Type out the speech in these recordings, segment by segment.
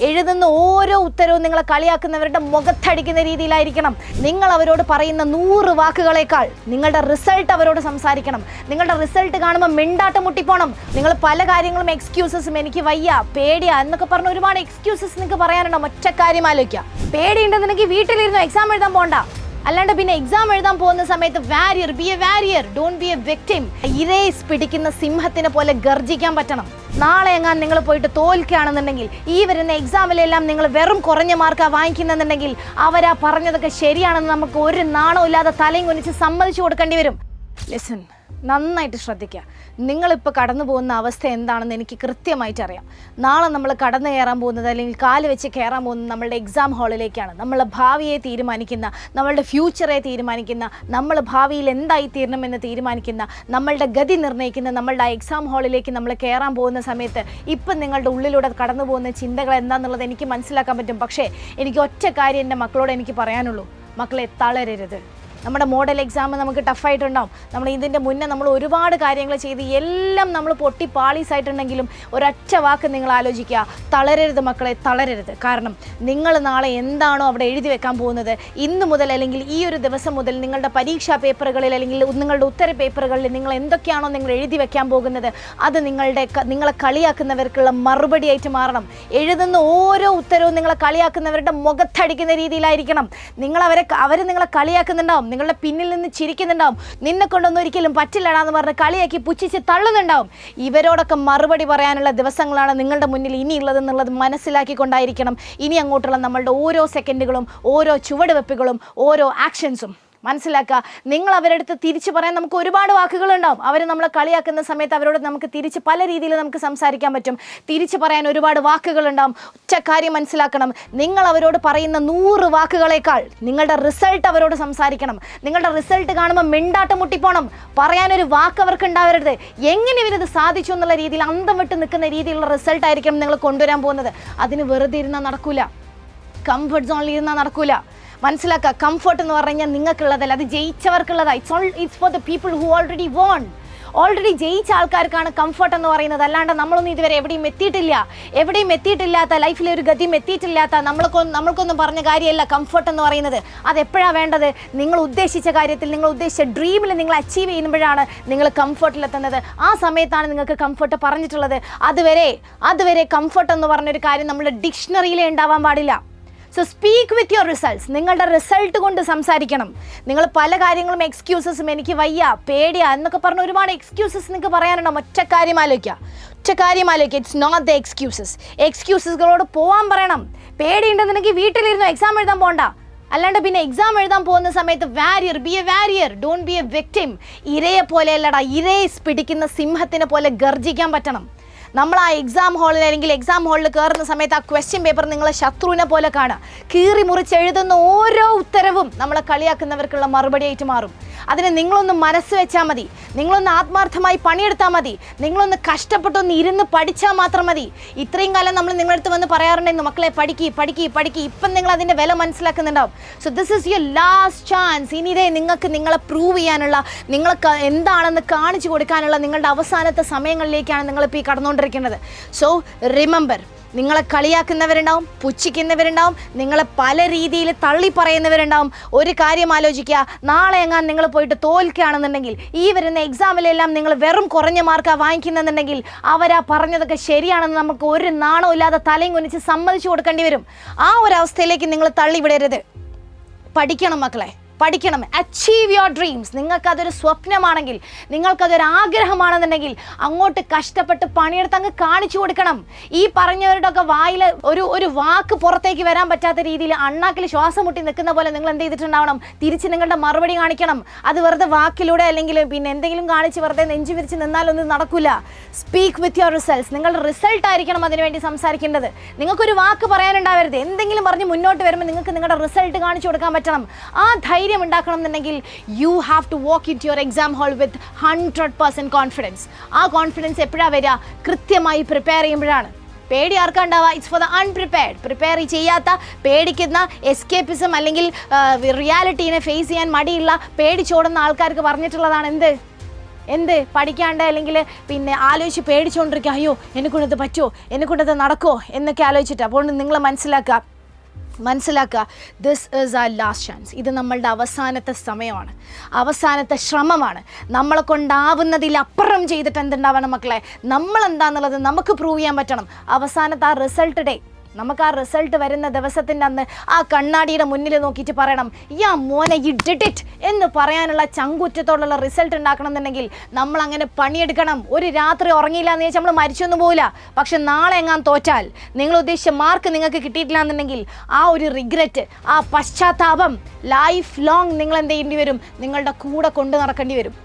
എഴുതുന്ന ഓരോ ഉത്തരവും നിങ്ങളെ കളിയാക്കുന്നവരുടെ മുഖത്തടിക്കുന്ന രീതിയിലായിരിക്കണം. നിങ്ങൾ അവരോട് പറയുന്ന 100 വാക്കുകളേക്കാൾ നിങ്ങളുടെ റിസൾട്ട് അവരോട് സംസാരിക്കണം. നിങ്ങളുടെ റിസൾട്ട് കാണുമ്പോൾ മിണ്ടാട്ടം മുട്ടിപ്പോണം. നിങ്ങൾ പല കാര്യങ്ങളും എക്സ്ക്യൂസസും, എനിക്ക് വയ്യ, പേടിയാ എന്നൊക്കെ പറഞ്ഞ് ഒരുപാട് എക്സ്ക്യൂസസ് നിങ്ങൾക്ക് പറയാനുണ്ടോ? ഒറ്റ കാര്യം ആലോചിക്കുക, പേടിയുണ്ടെന്നുണ്ടെങ്കിൽ വീട്ടിലിരുന്ന് എക്സാം എഴുതാൻ പോകണ്ട. അല്ലാണ്ട് പിന്നെ എക്സാം എഴുതാൻ പോകുന്ന സമയത്ത് warrior, be a warrior, don't be a victim. ഇരേസ് പിടിക്കുന്ന സിംഹത്തിനെ പോലെ ഗർജിക്കാൻ പറ്റണം. നാളെ എങ്ങാൻ നിങ്ങൾ പോയിട്ട് തോൽക്കുകയാണെന്നുണ്ടെങ്കിൽ, ഈ വരുന്ന എക്സാമിലെല്ലാം നിങ്ങൾ വെറും കുറഞ്ഞ മാർക്കാണ് വാങ്ങിക്കുന്നുണ്ടെങ്കിൽ, അവരാ പറഞ്ഞതൊക്കെ ശരിയാണെന്ന് നമുക്ക് ഒരു നാണവും ഇല്ലാതെ തലയും കുനിച്ച് സമ്മതിച്ചു കൊടുക്കേണ്ടി വരും. ലിസൺ, നന്നായിട്ട് ശ്രദ്ധിക്കുക. നിങ്ങളിപ്പോൾ കടന്നു പോകുന്ന അവസ്ഥ എന്താണെന്ന് എനിക്ക് കൃത്യമായിട്ട് അറിയാം. നാളെ നമ്മൾ കടന്നു കയറാൻ പോകുന്നത്, അല്ലെങ്കിൽ കാല് വെച്ച് കയറാൻ പോകുന്നത് നമ്മളുടെ എക്സാം ഹാളിലേക്കാണ്. നമ്മളുടെ ഭാവിയെ തീരുമാനിക്കുന്ന, നമ്മളുടെ ഫ്യൂച്ചറെ തീരുമാനിക്കുന്ന, നമ്മൾ ഭാവിയിൽ എന്തായി തീരണമെന്ന് തീരുമാനിക്കുന്ന, നമ്മളുടെ ഗതി നിർണ്ണയിക്കുന്ന നമ്മളുടെ എക്സാം ഹാളിലേക്ക് നമ്മൾ കയറാൻ പോകുന്ന സമയത്ത് ഇപ്പം നിങ്ങളുടെ ഉള്ളിലൂടെ കടന്നു പോകുന്ന ചിന്തകൾ എന്താണെന്നുള്ളത് എനിക്ക് മനസ്സിലാക്കാൻ പറ്റും. പക്ഷേ എനിക്ക് ഒറ്റ കാര്യം എൻ്റെ മക്കളോട് എനിക്ക് പറയാനുള്ളൂ, മക്കളെ തളരരുത്. നമ്മുടെ മോഡൽ എക്സാം നമുക്ക് ടഫായിട്ടുണ്ടാവും. നമ്മൾ ഇതിൻ്റെ മുന്നേ നമ്മൾ ഒരുപാട് കാര്യങ്ങൾ ചെയ്ത് എല്ലാം നമ്മൾ പൊട്ടി പാളീസായിട്ടുണ്ടെങ്കിലും ഒരൊറ്റ വാക്ക് നിങ്ങൾ ആലോചിക്കുക, തളരരുത് മക്കളെ, തളരരുത്. കാരണം നിങ്ങൾ നാളെ എന്താണോ അവിടെ എഴുതി വെക്കാൻ പോകുന്നത്, ഇന്ന് മുതൽ അല്ലെങ്കിൽ ഈ ഒരു ദിവസം മുതൽ നിങ്ങളുടെ പരീക്ഷാ പേപ്പറുകളിൽ അല്ലെങ്കിൽ നിങ്ങളുടെ ഉത്തര പേപ്പറുകളിൽ നിങ്ങൾ എന്തൊക്കെയാണോ നിങ്ങൾ എഴുതി വെക്കാൻ പോകുന്നത്, അത് നിങ്ങളെ കളിയാക്കുന്നവർക്കുള്ള മറുപടിയായിട്ട് മാറണം. എഴുതുന്ന ഓരോ ഉത്തരവും നിങ്ങളെ കളിയാക്കുന്നവരുടെ മുഖത്തടിക്കുന്ന രീതിയിലായിരിക്കണം. അവർ നിങ്ങളെ കളിയാക്കുന്നുണ്ടാവും, നിങ്ങളുടെ പിന്നിൽ നിന്ന് ചിരിക്കുന്നുണ്ടാവും, നിന്നെ കൊണ്ടൊന്നും ഒരിക്കലും പറ്റില്ലടാന്ന് പറഞ്ഞ് കളിയാക്കി പുച്ഛിച്ച് തള്ളുന്നുണ്ടാവും. ഇവരോടൊക്കെ മറുപടി പറയാനുള്ള ദിവസങ്ങളാണ് നിങ്ങളുടെ മുന്നിൽ ഇനിയുള്ളതെന്നുള്ളത് മനസ്സിലാക്കിക്കൊണ്ടായിരിക്കണം ഇനി അങ്ങോട്ടുള്ള നമ്മളുടെ ഓരോ സെക്കൻഡുകളും, ഓരോ ചുവടുവെപ്പുകളും, ഓരോ ആക്ഷൻസും. മനസ്സിലാക്കുക, നിങ്ങൾ അവരുടെ അടുത്ത് തിരിച്ചു പറയാൻ നമുക്ക് ഒരുപാട് വാക്കുകളുണ്ടാവും. അവർ നമ്മളെ കളിയാക്കുന്ന സമയത്ത് അവരോട് നമുക്ക് തിരിച്ച് പല രീതിയിൽ നമുക്ക് സംസാരിക്കാൻ പറ്റും. തിരിച്ചു പറയാൻ ഒരുപാട് വാക്കുകളുണ്ടാവും. ഒറ്റ കാര്യം മനസ്സിലാക്കണം, നിങ്ങൾ അവരോട് പറയുന്ന 100 വാക്കുകളേക്കാൾ നിങ്ങളുടെ റിസൾട്ട് അവരോട് സംസാരിക്കണം. നിങ്ങളുടെ റിസൾട്ട് കാണുമ്പോൾ മിണ്ടാട്ടം മുട്ടിപ്പോണം. പറയാനൊരു വാക്ക് അവർക്ക് ഉണ്ടാവരുത്. എങ്ങനെ ഇവരത് സാധിച്ചു എന്നുള്ള രീതിയിൽ അന്തം വിട്ട് നിൽക്കുന്ന രീതിയിലുള്ള റിസൾട്ടായിരിക്കണം നിങ്ങൾ കൊണ്ടുവരാൻ പോകുന്നത്. അതിന് വെറുതെ ഇരുന്നാൽ നടക്കൂല, കംഫർട്ട് സോണിൽ ഇരുന്നാൽ നടക്കൂല. മനസ്സിലാക്കുക, കംഫർട്ട് എന്ന് പറഞ്ഞു കഴിഞ്ഞാൽ നിങ്ങൾക്കുള്ളതല്ല, അത് ജയിച്ചവർക്കുള്ളതാണ്. It's for the people who already ജയിച്ച ആൾക്കാർക്കാണ് കംഫർട്ട് എന്ന് പറയുന്നത്. അല്ലാണ്ട് നമ്മളൊന്നും ഇതുവരെ എവിടെയും എത്തിയിട്ടില്ലാത്ത ലൈഫിലെ ഒരു ഗതിയും എത്തിയിട്ടില്ലാത്ത നമ്മൾക്കൊന്നും പറഞ്ഞ കാര്യമല്ല കംഫർട്ട് എന്ന് പറയുന്നത്. അതെപ്പോഴാണ് വേണ്ടത്? നിങ്ങൾ ഉദ്ദേശിച്ച കാര്യത്തിൽ, നിങ്ങൾ ഉദ്ദേശിച്ച ഡ്രീമിൽ നിങ്ങൾ അച്ചീവ് ചെയ്യുമ്പോഴാണ് നിങ്ങൾ കംഫർട്ടിലെത്തുന്നത്. ആ സമയത്താണ് നിങ്ങൾക്ക് കംഫർട്ട് പറഞ്ഞിട്ടുള്ളത്. അതുവരെ കംഫർട്ട് എന്ന് പറഞ്ഞൊരു കാര്യം നമ്മുടെ ഡിക്ഷണറിയിലേ ഉണ്ടാവാൻ പാടില്ല. So speak with your results. നിങ്ങളുടെ റിസൾട്ട് കൊണ്ട് സംസാരിക്കണം. നിങ്ങൾ പല കാര്യങ്ങളും എക്സ്ക്യൂസസും, എനിക്ക് വയ്യ, പേടിയാ എന്നൊക്കെ പറഞ്ഞ് ഒരുപാട് എക്സ്ക്യൂസസ് നിങ്ങൾക്ക് പറയാനുണ്ടോ? ഒറ്റ കാര്യം ആലോചിക്കുക, ഇറ്റ്സ് നോട്ട് ദ എക്സ്ക്യൂസസുകളോട് പോകാൻ പറയണം. പേടിയുണ്ടെന്നുണ്ടെങ്കിൽ വീട്ടിലിരുന്ന് എക്സാം എഴുതാൻ പോകണ്ട. അല്ലാണ്ട് പിന്നെ എക്സാം എഴുതാൻ പോകുന്ന സമയത്ത് warrior, be a warrior, don't be a victim. ഇരയെ പോലെയല്ലടാ, ഇരേസ് പിടിക്കുന്ന സിംഹത്തിനെ പോലെ ഗർജിക്കാൻ പറ്റണം. നമ്മൾ ആ എക്സാം ഹാളിൽ കയറുന്ന സമയത്ത് ആ ക്വസ്റ്റ്യൻ പേപ്പർ നിങ്ങളെ ശത്രുവിനെ പോലെ കാണുക. കീറി മുറിച്ച് എഴുതുന്ന ഓരോ ഉത്തരവും നമ്മളെ കളിയാക്കുന്നവർക്കുള്ള മറുപടിയായിട്ട് മാറും. അതിന് നിങ്ങളൊന്ന് മനസ്സ് വെച്ചാൽ മതി, നിങ്ങളൊന്ന് ആത്മാർത്ഥമായി പണിയെടുത്താൽ മതി, നിങ്ങളൊന്ന് കഷ്ടപ്പെട്ടൊന്ന് ഇരുന്ന് പഠിച്ചാൽ മാത്രം മതി. ഇത്രയും കാലം നമ്മൾ നിങ്ങളടുത്ത് വന്ന് പറയാറുണ്ടായിരുന്നു, മക്കളെ പഠിക്ക്. ഇപ്പം നിങ്ങൾ അതിൻ്റെ വില മനസ്സിലാക്കുന്നുണ്ടാവും. So this is your last chance. ഇനിതേ നിങ്ങൾക്ക് നിങ്ങളെ പ്രൂവ് ചെയ്യാനുള്ള, നിങ്ങൾക്ക് എന്താണെന്ന് കാണിച്ചു കൊടുക്കാനുള്ള നിങ്ങളുടെ അവസാനത്തെ സമയങ്ങളിലേക്കാണ് നിങ്ങളിപ്പോൾ ഈ കടന്നുകൊണ്ടിരിക്കുന്നത്. സോ റിമെമ്പർ, നിങ്ങളെ കളിയാക്കുന്നവരുണ്ടാവും, പുച്ഛിക്കുന്നവരുണ്ടാവും, നിങ്ങളെ പല രീതിയിൽ തള്ളി പറയുന്നവരുണ്ടാവും. ഒരു കാര്യം ആലോചിക്കുക, നാളെ എങ്ങാൻ നിങ്ങൾ പോയിട്ട് തോൽക്കുകയാണെന്നുണ്ടെങ്കിൽ, ഈ വരുന്ന എക്സാമിലെല്ലാം നിങ്ങൾ വെറും കുറഞ്ഞ മാർക്കാണ് വാങ്ങിക്കുന്നുണ്ടെങ്കിൽ, അവരാ പറഞ്ഞതൊക്കെ ശരിയാണെന്ന് നമുക്ക് ഒരു നാണവും ഇല്ലാതെ തലയും കുനിച്ച് സമ്മതിച്ചു കൊടുക്കേണ്ടി വരും. ആ ഒരു അവസ്ഥയിലേക്ക് നിങ്ങൾ തള്ളിവിടരുത്. പഠിക്കണം മക്കളെ, പഠിക്കണം. Achieve your dreams. നിങ്ങൾക്കതൊരു സ്വപ്നമാണെങ്കിൽ, നിങ്ങൾക്കതൊരു ആഗ്രഹമാണെന്നുണ്ടെങ്കിൽ അങ്ങോട്ട് കഷ്ടപ്പെട്ട് പണിയെടുത്ത് അങ്ങ് കാണിച്ചു കൊടുക്കണം. ഈ പറഞ്ഞവരുടെ ഒക്കെ വായിൽ ഒരു വാക്ക് പുറത്തേക്ക് വരാൻ പറ്റാത്ത രീതിയിൽ അണ്ണാക്കിൽ ശ്വാസം മുട്ടി നിൽക്കുന്ന പോലെ നിങ്ങൾ എന്ത് ചെയ്തിട്ടുണ്ടാവണം? തിരിച്ച് നിങ്ങളുടെ മറുപടി കാണിക്കണം. അത് വെറുതെ വാക്കിലൂടെ അല്ലെങ്കിൽ പിന്നെ എന്തെങ്കിലും കാണിച്ച് വെറുതെ നെഞ്ചു വിരിച്ച് നിന്നാലൊന്നും നടക്കില്ല. Speak with your results. നിങ്ങളുടെ റിസൾട്ട് ആയിരിക്കണം അതിനുവേണ്ടി സംസാരിക്കേണ്ടത്. നിങ്ങൾക്കൊരു വാക്ക് പറയാനുണ്ടാവരുത്. എന്തെങ്കിലും പറഞ്ഞ് മുന്നോട്ട് വരുമ്പോൾ നിങ്ങൾക്ക് നിങ്ങളുടെ റിസൾട്ട് കാണിച്ചു കൊടുക്കാൻ പറ്റണം. ആ ധൈര്യം ഉണ്ടാക്കണം എന്നുണ്ടെങ്കിൽ you have to walk in to your exam hall with 100% confidence. ആ കോൺഫിഡൻസ് എപ്പോഴാണ് വരിക? കൃത്യമായി പ്രിപ്പയർ ചെയ്യുമ്പോഴാണ്. പേടി ആർക്കുണ്ടാവുക? It's for the unprepared. Prepare ചെയ്യാത്ത, പേടിക്കുന്ന, എസ്കേപ്പിസം അല്ലെങ്കിൽ റിയാലിറ്റീനെ ഫേസ് ചെയ്യാൻ മടിയുള്ള, പേടിച്ചോടുന്ന ആൾക്കാർക്ക് പറഞ്ഞിട്ടുള്ളതാണ് എന്ത്? എന്ത് പഠിക്കാണ്ട് അല്ലെങ്കിൽ പിന്നെ ആലോചിച്ച് പേടിച്ചുകൊണ്ടിരിക്കുക, അയ്യോ എന്നെക്കൊണ്ടത് പറ്റുമോ, എന്നെക്കൊണ്ടത് നടക്കുമോ എന്നൊക്കെ ആലോചിച്ചിട്ട്. അപ്പോൾ നിങ്ങൾ മനസ്സിലാക്കുക this is our last chance. ഇത് നമ്മളുടെ അവസാനത്തെ സമയമാണ്, അവസാനത്തെ ശ്രമമാണ്. നമ്മളെ കൊണ്ടാവുന്നതിലപ്പുറം ചെയ്തിട്ട് എന്തുണ്ടാവണം മക്കളെ, നമ്മളെന്താന്നുള്ളത് നമുക്ക് പ്രൂവ് ചെയ്യാൻ പറ്റണം. അവസാനത്തെ ആ റിസൾട്ട് ഡേ, നമുക്ക് ആ റിസൾട്ട് വരുന്ന ദിവസത്തിൻ്റെ അന്ന് ആ കണ്ണാടിയുടെ മുന്നിൽ നോക്കിയിട്ട് പറയണം, യാ മോനെ യു ഡിഡ് ഇറ്റ് എന്ന് പറയാനുള്ള ചങ്കുറ്റത്തോടുള്ള റിസൾട്ട് ഉണ്ടാക്കണം എന്നുണ്ടെങ്കിൽ നമ്മൾ അങ്ങനെ പണിയെടുക്കണം. ഒരു രാത്രി ഉറങ്ങിയില്ല എന്ന് വെച്ചാൽ നമ്മൾ മരിച്ചൊന്നും പോവില്ല. പക്ഷെ നാളെ എങ്ങാൻ തോറ്റാൽ, നിങ്ങൾ ഉദ്ദേശിച്ച മാർക്ക് നിങ്ങൾക്ക് കിട്ടിയിട്ടില്ല എന്നുണ്ടെങ്കിൽ ആ ഒരു റിഗ്രറ്റ്, ആ പശ്ചാത്താപം ലൈഫ് ലോങ് നിങ്ങൾ എന്ത് ചെയ്യേണ്ടി വരും, നിങ്ങളുടെ കൂടെ കൊണ്ട് നടക്കേണ്ടി വരും.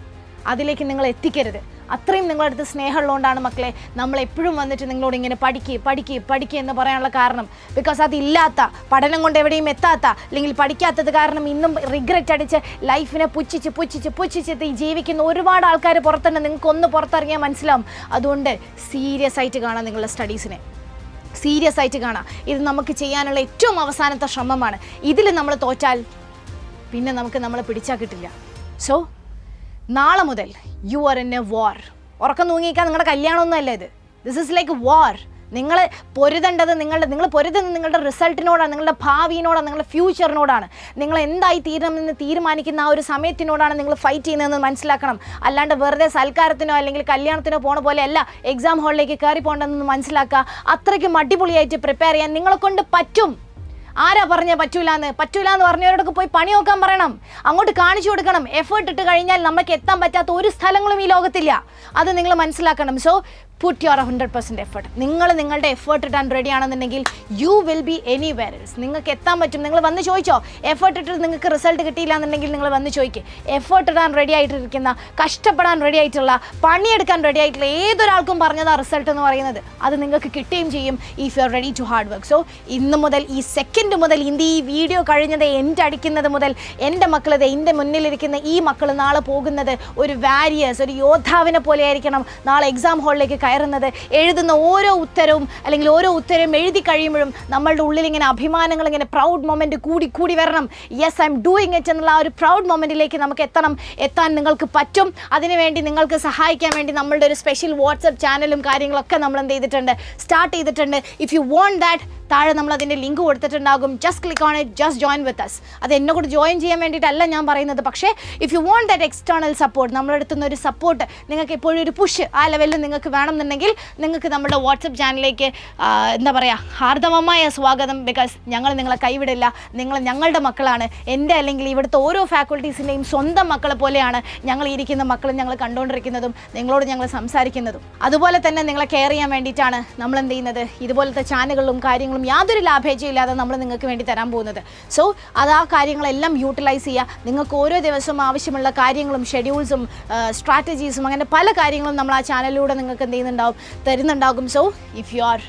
അതിലേക്ക് നിങ്ങൾ എത്തിക്കരുത്. അത്രയും നിങ്ങളുടെ അടുത്ത് സ്നേഹമുള്ളതുകൊണ്ടാണ് മക്കളെ നമ്മൾ എപ്പോഴും വന്നിട്ട് നിങ്ങളോട് ഇങ്ങനെ പഠിക്കുക എന്ന് പറയാനുള്ള കാരണം. ബിക്കോസ് അതില്ലാത്ത, പഠനം കൊണ്ട് എവിടെയും എത്താത്ത, അല്ലെങ്കിൽ പഠിക്കാത്തത് കാരണം ഇന്നും റിഗ്രറ്റ് അടിച്ച് ലൈഫിനെ പുച്ഛിച്ച് ജീവിക്കുന്ന ഒരുപാട് ആൾക്കാർ പുറത്തുണ്ട്. നിങ്ങൾക്കൊന്ന് പുറത്തിറങ്ങിയാൽ മനസ്സിലാവും. അതുകൊണ്ട് സീരിയസ് ആയിട്ട് കാണാം, നിങ്ങളുടെ സ്റ്റഡീസിനെ സീരിയസ് ആയിട്ട് കാണാം. ഇത് നമുക്ക് ചെയ്യാനുള്ള ഏറ്റവും അവസാനത്തെ ശ്രമമാണ്. ഇതിൽ നമ്മൾ തോറ്റാൽ പിന്നെ നമ്മളെ പിടിച്ചാൽ കിട്ടില്ല. സോ നാളെ മുതൽ you are in a war. ഉറക്കം തൂങ്ങിക്കാൻ നിങ്ങളുടെ കല്യാണമൊന്നും അല്ല ഇത്. ദിസ് ഇസ് ലൈക്ക് വാർ. നിങ്ങൾ പൊരുതേണ്ടത് നിങ്ങൾ പൊരുതുന്നത് നിങ്ങളുടെ റിസൾട്ടിനോടാണ്, നിങ്ങളുടെ ഭാവിയോടാണ്, നിങ്ങളുടെ ഫ്യൂച്ചറിനോടാണ്. നിങ്ങൾ എന്തായി തീരണമെന്ന് തീരുമാനിക്കുന്ന ആ ഒരു സമയത്തിനോടാണ് നിങ്ങൾ ഫൈറ്റ് ചെയ്യുന്നതെന്ന് മനസ്സിലാക്കണം. അല്ലാണ്ട് വെറുതെ സൽക്കാരത്തിനോ അല്ലെങ്കിൽ കല്യാണത്തിനോ പോണ പോലെ അല്ല എക്സാം ഹാളിലേക്ക് കയറി പോകേണ്ടതെന്ന് മനസ്സിലാക്കുക. അത്രയ്ക്കും അടിപൊളിയായിട്ട് പ്രിപ്പയർ ചെയ്യാൻ നിങ്ങളെ കൊണ്ട് പറ്റും. ആരാ പറഞ്ഞ പറ്റൂല എന്ന് പറഞ്ഞവരോടൊക്കെ പോയി പണി നോക്കാൻ പറയണം, അങ്ങോട്ട് കാണിച്ചു കൊടുക്കണം. എഫേർട്ട് ഇട്ട് കഴിഞ്ഞാൽ നമുക്ക് എത്താൻ പറ്റാത്ത ഒരു സ്ഥലങ്ങളും ഈ ലോകത്തില്ല. അത് നിങ്ങൾ മനസ്സിലാക്കണം. So put your 100% effort. നിങ്ങൾ നിങ്ങളുടെ എഫേർട്ട് ഇടാൻ റെഡി ആണെന്നുണ്ടെങ്കിൽ you will be anywhere else. നിങ്ങൾക്ക് എത്താൻ പറ്റും. നിങ്ങൾ വന്ന് ചോദിച്ചോ, എഫേർട്ട് ഇട്ടിട്ട് നിങ്ങൾക്ക് റിസൾട്ട് കിട്ടിയില്ല എന്നുണ്ടെങ്കിൽ നിങ്ങൾ വന്ന് ചോദിക്കുക. എഫേർട്ട് ഇടാൻ റെഡി ആയിട്ടിരിക്കുന്ന, കഷ്ടപ്പെടാൻ റെഡി ആയിട്ടുള്ള, പണിയെടുക്കാൻ റെഡി ആയിട്ടുള്ള ഏതൊരാൾക്കും പറഞ്ഞതാ റിസൾട്ട് എന്ന് പറയുന്നത്. അത് നിങ്ങൾക്ക് കിട്ടുകയും ചെയ്യും if you are ready to hard work. So ഇന്ന് മുതൽ, ഈ സെക്കൻഡ് മുതൽ, ഈ വീഡിയോ കഴിഞ്ഞത് എൻ്റെ അടിക്കുന്നത് മുതൽ എൻ്റെ മക്കളത്, എൻ്റെ മുന്നിലിരിക്കുന്ന ഈ മക്കൾ നാളെ പോകുന്നത് ഒരു വാരിയേഴ്സ്, ഒരു യോദ്ധാവിനെ പോലെ ആയിരിക്കണം. നാളെ എക്സാം ഹാളിലേക്ക് കയറുന്നത്, എഴുതുന്ന ഓരോ ഉത്തരവും അല്ലെങ്കിൽ ഓരോ ഉത്തരവും എഴുതി കഴിയുമ്പോഴും നമ്മളുടെ ഉള്ളിൽ ഇങ്ങനെ അഭിമാനങ്ങൾ, ഇങ്ങനെ പ്രൗഡ് മൊമെൻറ്റ് കൂടി വരണം. Yes I am doing it എന്നുള്ള ആ ഒരു പ്രൗഡ് മൊമെൻറ്റിലേക്ക് നമുക്ക് എത്താൻ നിങ്ങൾക്ക് പറ്റും. അതിനുവേണ്ടി നിങ്ങൾക്ക് സഹായിക്കാൻ വേണ്ടി നമ്മളുടെ ഒരു സ്പെഷ്യൽ വാട്സപ്പ് ചാനലും കാര്യങ്ങളൊക്കെ നമ്മൾ സ്റ്റാർട്ട് ചെയ്തിട്ടുണ്ട്. ഇഫ് യു വോണ്ട് ദാറ്റ്, താഴെ നമ്മൾ അതിൻ്റെ ലിങ്ക് കൊടുത്തിട്ടുണ്ടാകും. Just click on it, just join with us. അത് എന്നെ കൂടെ ജോയിൻ ചെയ്യാൻ വേണ്ടിയിട്ടല്ല ഞാൻ പറയുന്നത്. പക്ഷേ if you want that external support, നമ്മുടെ അടുത്തുനിന്ന് ഒരു സപ്പോർട്ട്, നിങ്ങൾക്ക് എപ്പോഴും ഒരു പുഷ് ആ ലെവലിൽ നിങ്ങൾക്ക് വേണമെന്നുണ്ടെങ്കിൽ നിങ്ങൾക്ക് നമ്മുടെ വാട്സപ്പ് ചാനലിലേക്ക് ഹാർദവമായ സ്വാഗതം. ബിക്കോസ് ഞങ്ങൾ നിങ്ങളെ കൈവിടില്ല. നിങ്ങൾ ഞങ്ങളുടെ മക്കളാണ്. എൻ്റെ അല്ലെങ്കിൽ ഇവിടുത്തെ ഓരോ ഫാക്കൽറ്റീസിൻ്റെയും സ്വന്തം മക്കളെ പോലെയാണ് ഞങ്ങൾ ഇരിക്കുന്ന മക്കളും ഞങ്ങൾ കണ്ടുകൊണ്ടിരിക്കുന്നതും നിങ്ങളോട് ഞങ്ങൾ സംസാരിക്കുന്നതും. അതുപോലെ തന്നെ നിങ്ങളെ കെയർ ചെയ്യാൻ വേണ്ടിയിട്ടാണ് നമ്മൾ എന്ത് ചെയ്യുന്നത്, ഇതുപോലത്തെ ചാനലുകളും കാര്യങ്ങളും യാതൊരു ലാഭേച്ഛയില്ലാതെ നമ്മൾ നിങ്ങൾക്ക് വേണ്ടി തരാൻ പോകുന്നത്. സോ ആ കാര്യങ്ങളെല്ലാം യൂട്ടിലൈസ് ചെയ്യുക. നിങ്ങൾക്ക് ഓരോ ദിവസവും ആവശ്യമുള്ള കാര്യങ്ങളും ഷെഡ്യൂൾസും സ്ട്രാറ്റജീസും അങ്ങനെ പല കാര്യങ്ങളും നമ്മൾ ആ ചാനലിലൂടെ നിങ്ങൾക്ക് തരുന്നുണ്ടാകും. So if you are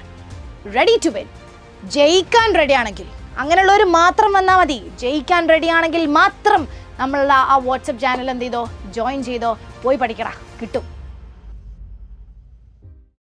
ready to win, ജയിക്കാൻ റെഡിയാണെങ്കിൽ, അങ്ങനെയുള്ളവർ മാത്രം വന്നാൽ മതി. ജയിക്കാൻ റെഡിയാണെങ്കിൽ മാത്രം നമ്മളുടെ ആ വാട്സപ്പ് ചാനൽ ജോയിൻ ചെയ്തോ, പോയി പഠിക്കടാ, കിട്ടും.